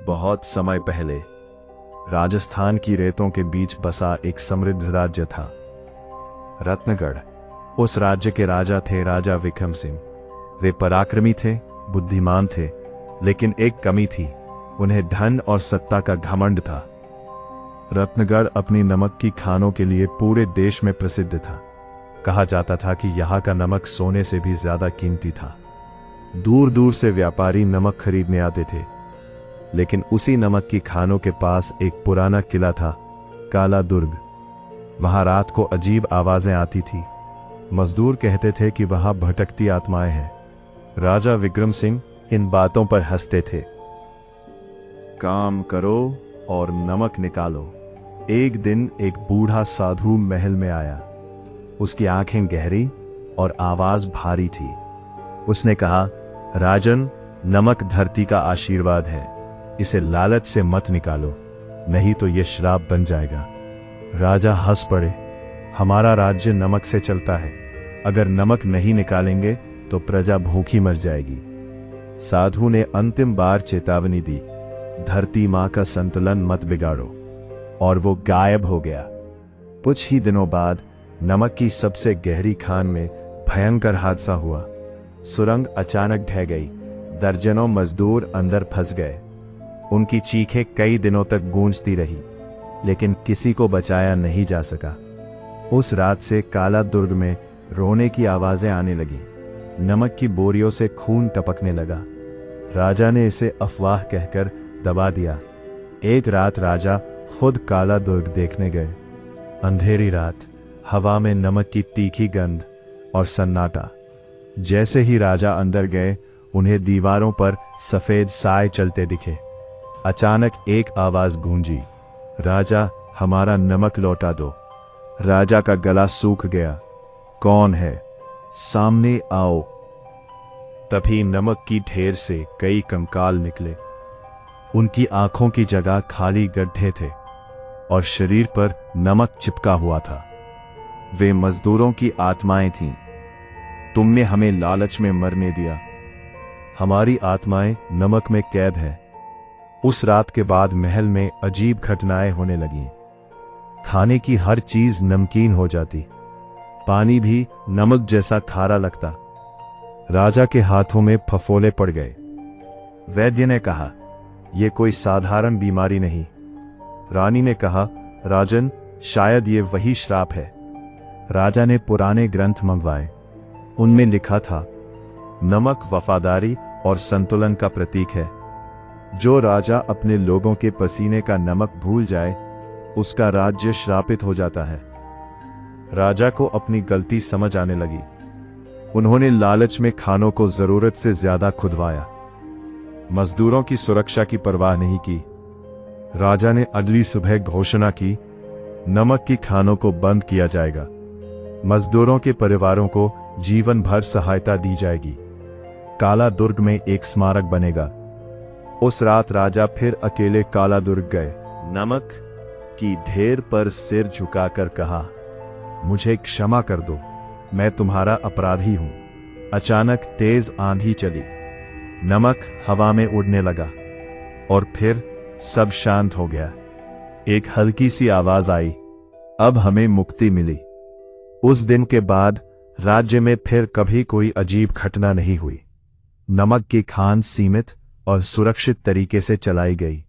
बहुत समय पहले राजस्थान की रेतों के बीच बसा एक समृद्ध राज्य था, रत्नगढ़। उस राज्य के राजा थे राजा विक्रम सिंह। वे पराक्रमी थे, बुद्धिमान थे, लेकिन एक कमी थी, उन्हें धन और सत्ता का घमंड था। रत्नगढ़ अपनी नमक की खानों के लिए पूरे देश में प्रसिद्ध था। कहा जाता था कि यहाँ का नमक सोने से भी ज्यादा कीमती था। दूर दूर से व्यापारी नमक खरीदने आते थे, लेकिन उसी नमक की खानों के पास एक पुराना किला था, काला दुर्ग। वहां रात को अजीब आवाजें आती थी। मजदूर कहते थे कि वहां भटकती आत्माएं हैं। राजा विक्रम सिंह इन बातों पर हंसते थे। काम करो और नमक निकालो। एक दिन एक बूढ़ा साधु महल में आया। उसकी आंखें गहरी और आवाज भारी थी। उसने कहा, राजन, नमक धरती का आशीर्वाद है, इसे लालच से मत निकालो, नहीं तो यह श्राप बन जाएगा। राजा हंस पड़े। हमारा राज्य नमक से चलता है, अगर नमक नहीं निकालेंगे तो प्रजा भूखी मर जाएगी। साधु ने अंतिम बार चेतावनी दी, धरती मां का संतुलन मत बिगाड़ो, और वो गायब हो गया। कुछ ही दिनों बाद नमक की सबसे गहरी खान में भयंकर हादसा हुआ। सुरंग अचानक ढह गई। दर्जनों मजदूर अंदर फंस गए। उनकी चीखें कई दिनों तक गूंजती रही, लेकिन किसी को बचाया नहीं जा सका। उस रात से काला दुर्ग में रोने की आवाजें आने लगी। नमक की बोरियों से खून टपकने लगा। राजा ने इसे अफवाह कहकर दबा दिया। एक रात राजा खुद काला दुर्ग देखने गए। अंधेरी रात, हवा में नमक की तीखी गंध और सन्नाटा। जैसे ही राजा अंदर गए, उन्हें दीवारों पर सफेद साए चलते दिखे। अचानक एक आवाज गूंजी, राजा, हमारा नमक लौटा दो। राजा का गला सूख गया। कौन है? सामने आओ। तभी नमक की ढेर से कई कंकाल निकले। उनकी आंखों की जगह खाली गड्ढे थे और शरीर पर नमक चिपका हुआ था। वे मजदूरों की आत्माएं थीं। तुमने हमें लालच में मरने दिया, हमारी आत्माएं नमक में कैद हैं। उस रात के बाद महल में अजीब घटनाएं होने लगीं। खाने की हर चीज नमकीन हो जाती, पानी भी नमक जैसा खारा लगता। राजा के हाथों में फफोले पड़ गए। वैद्य ने कहा, यह कोई साधारण बीमारी नहीं। रानी ने कहा, राजन, शायद ये वही श्राप है। राजा ने पुराने ग्रंथ मंगवाए। उनमें लिखा था, नमक वफादारी और संतुलन का प्रतीक है। जो राजा अपने लोगों के पसीने का नमक भूल जाए, उसका राज्य श्रापित हो जाता है। राजा को अपनी गलती समझ आने लगी। उन्होंने लालच में खानों को जरूरत से ज्यादा खुदवाया। मजदूरों की सुरक्षा की परवाह नहीं की। राजा ने अगली सुबह घोषणा की, नमक की खानों को बंद किया जाएगा। मजदूरों के परिवारों को जीवन भर सहायता दी जाएगी। काला दुर्ग में एक स्मारक बनेगा। उस रात राजा फिर अकेले काला दुर्ग गए। नमक की ढेर पर सिर झुकाकर कहा, मुझे क्षमा कर दो, मैं तुम्हारा अपराधी हूं। अचानक तेज आंधी चली। नमक हवा में उड़ने लगा और फिर सब शांत हो गया। एक हल्की सी आवाज आई, अब हमें मुक्ति मिली। उस दिन के बाद राज्य में फिर कभी कोई अजीब घटना नहीं हुई। नमक की खान सीमित और सुरक्षित तरीके से चलाई गई।